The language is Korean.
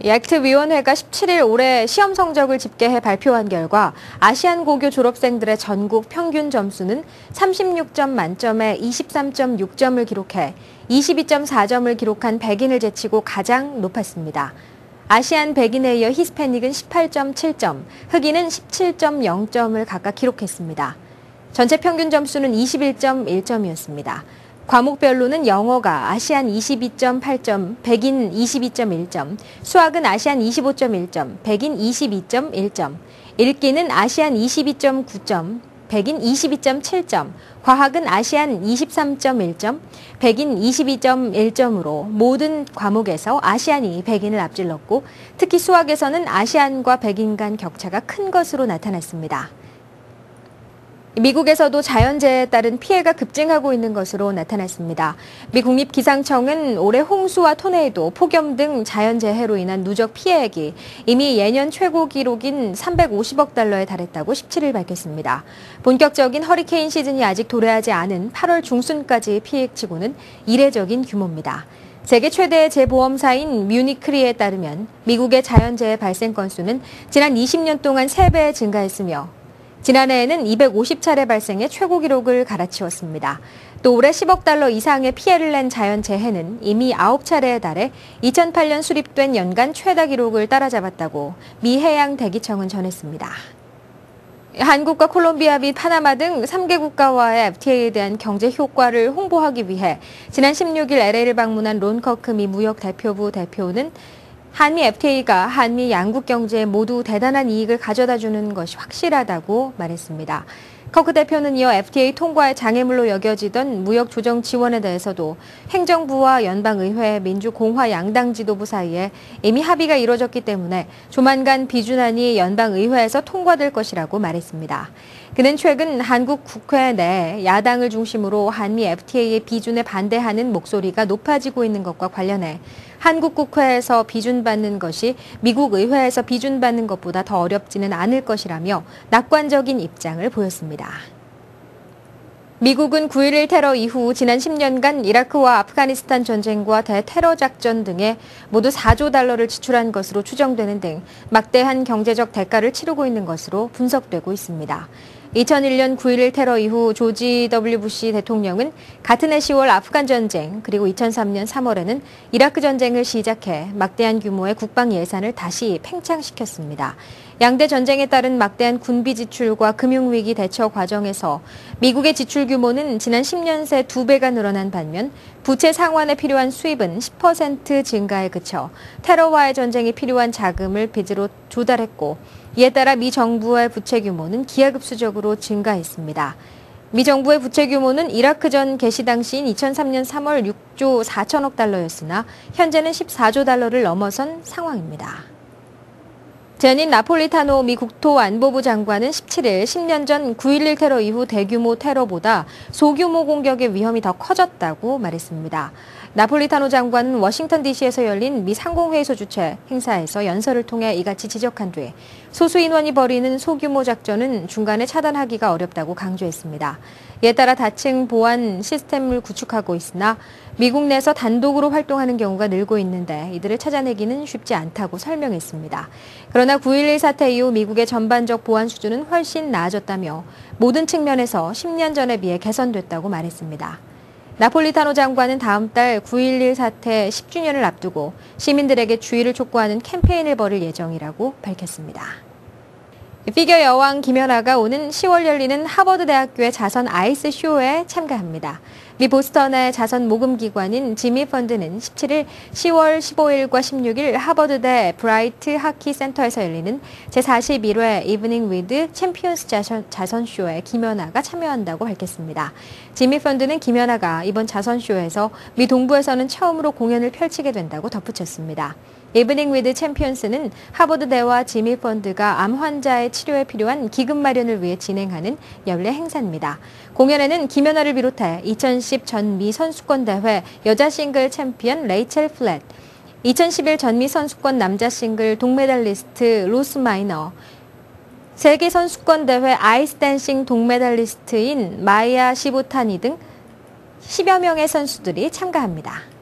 얄트위원회가 17일 올해 시험 성적을 집계해 발표한 결과 아시안 고교 졸업생들의 전국 평균 점수는 36점 만점에 23.6점을 기록해 22.4점을 기록한 백인을 제치고 가장 높았습니다. 아시안 백인에 이어 히스패닉은 18.7점, 흑인은 17.0점을 각각 기록했습니다. 전체 평균 점수는 21.1점이었습니다. 과목별로는 영어가 아시안 22.8점, 백인 22.1점, 수학은 아시안 25.1점, 백인 22.1점, 읽기는 아시안 22.9점, 백인 22.7점, 과학은 아시안 23.1점, 백인 22.1점으로 모든 과목에서 아시안이 백인을 앞질렀고 특히 수학에서는 아시안과 백인 간 격차가 큰 것으로 나타났습니다. 미국에서도 자연재해에 따른 피해가 급증하고 있는 것으로 나타났습니다. 미 국립기상청은 올해 홍수와 토네이도, 폭염 등 자연재해로 인한 누적 피해액이 이미 예년 최고 기록인 350억 달러에 달했다고 17일 밝혔습니다. 본격적인 허리케인 시즌이 아직 도래하지 않은 8월 중순까지의 피해액치고는 이례적인 규모입니다. 세계 최대의 재보험사인 뮤니크리에 따르면 미국의 자연재해 발생 건수는 지난 20년 동안 3배 증가했으며 지난해에는 250차례 발생해 최고 기록을 갈아치웠습니다. 또 올해 10억 달러 이상의 피해를 낸 자연재해는 이미 9차례에 달해 2008년 수립된 연간 최다 기록을 따라잡았다고 미 해양대기청은 전했습니다. 한국과 콜롬비아 및 파나마 등 3개 국가와의 FTA에 대한 경제 효과를 홍보하기 위해 지난 16일 LA를 방문한 론 커크 미 무역대표부 대표는 한미 FTA가 한미 양국 경제에 모두 대단한 이익을 가져다 주는 것이 확실하다고 말했습니다. 커크 대표는 이어 FTA 통과의 장애물로 여겨지던 무역 조정 지원에 대해서도 행정부와 연방의회, 민주공화 양당 지도부 사이에 이미 합의가 이루어졌기 때문에 조만간 비준안이 연방의회에서 통과될 것이라고 말했습니다. 그는 최근 한국 국회 내 야당을 중심으로 한미 FTA의 비준에 반대하는 목소리가 높아지고 있는 것과 관련해 한국 국회에서 비준받는 것이 미국 의회에서 비준받는 것보다 더 어렵지는 않을 것이라며 낙관적인 입장을 보였습니다. 미국은 9.11 테러 이후 지난 10년간 이라크와 아프가니스탄 전쟁과 대테러 작전 등에 모두 4조 달러를 지출한 것으로 추정되는 등 막대한 경제적 대가를 치르고 있는 것으로 분석되고 있습니다. 2001년 9.11 테러 이후 조지 W. 부시 대통령은 같은 해 10월 아프간 전쟁 그리고 2003년 3월에는 이라크 전쟁을 시작해 막대한 규모의 국방 예산을 다시 팽창시켰습니다. 양대 전쟁에 따른 막대한 군비 지출과 금융위기 대처 과정에서 미국의 지출 규모는 지난 10년 새 2배가 늘어난 반면 부채 상환에 필요한 수입은 10% 증가에 그쳐 테러와의 전쟁에 필요한 자금을 빚으로 조달했고 이에 따라 미 정부의 부채 규모는 기하급수적으로 증가했습니다. 미 정부의 부채 규모는 이라크전 개시 당시인 2003년 3월 6조 4천억 달러였으나 현재는 14조 달러를 넘어선 상황입니다. 제닌 나폴리타노 미 국토안보부 장관은 17일 10년 전 9.11 테러 이후 대규모 테러보다 소규모 공격의 위험이 더 커졌다고 말했습니다. 나폴리타노 장관은 워싱턴 DC에서 열린 미 상공회의소 주최 행사에서 연설을 통해 이같이 지적한 뒤 소수 인원이 벌이는 소규모 작전은 중간에 차단하기가 어렵다고 강조했습니다. 이에 따라 다층 보안 시스템을 구축하고 있으나 미국 내에서 단독으로 활동하는 경우가 늘고 있는데 이들을 찾아내기는 쉽지 않다고 설명했습니다. 그러나 9.11 사태 이후 미국의 전반적 보안 수준은 훨씬 나아졌다며 모든 측면에서 10년 전에 비해 개선됐다고 말했습니다. 나폴리타노 장관은 다음 달 9.11 사태 10주년을 앞두고 시민들에게 주의를 촉구하는 캠페인을 벌일 예정이라고 밝혔습니다. 피겨 여왕 김연아가 오는 10월 열리는 하버드 대학교의 자선 아이스 쇼에 참가합니다. 미 보스턴의 자선 모금 기관인 지미 펀드는 17일 10월 15일과 16일 하버드대 브라이트 하키 센터에서 열리는 제41회 이브닝 위드 챔피언스 자선쇼에 김연아가 참여한다고 밝혔습니다. 지미 펀드는 김연아가 이번 자선쇼에서 미 동부에서는 처음으로 공연을 펼치게 된다고 덧붙였습니다. 이브닝 위드 챔피언스는 하버드대와 지미 펀드가 암 환자의 치료에 필요한 기금 마련을 위해 진행하는 연례 행사입니다. 공연에는 김연아를 비롯해 2010 전미 선수권 대회 여자 싱글 챔피언 레이첼 플랫, 2011 전미 선수권 남자 싱글 동메달리스트 로스 마이너, 세계 선수권 대회 아이스 댄싱 동메달리스트인 마이아 시부타니 등 10여 명의 선수들이 참가합니다.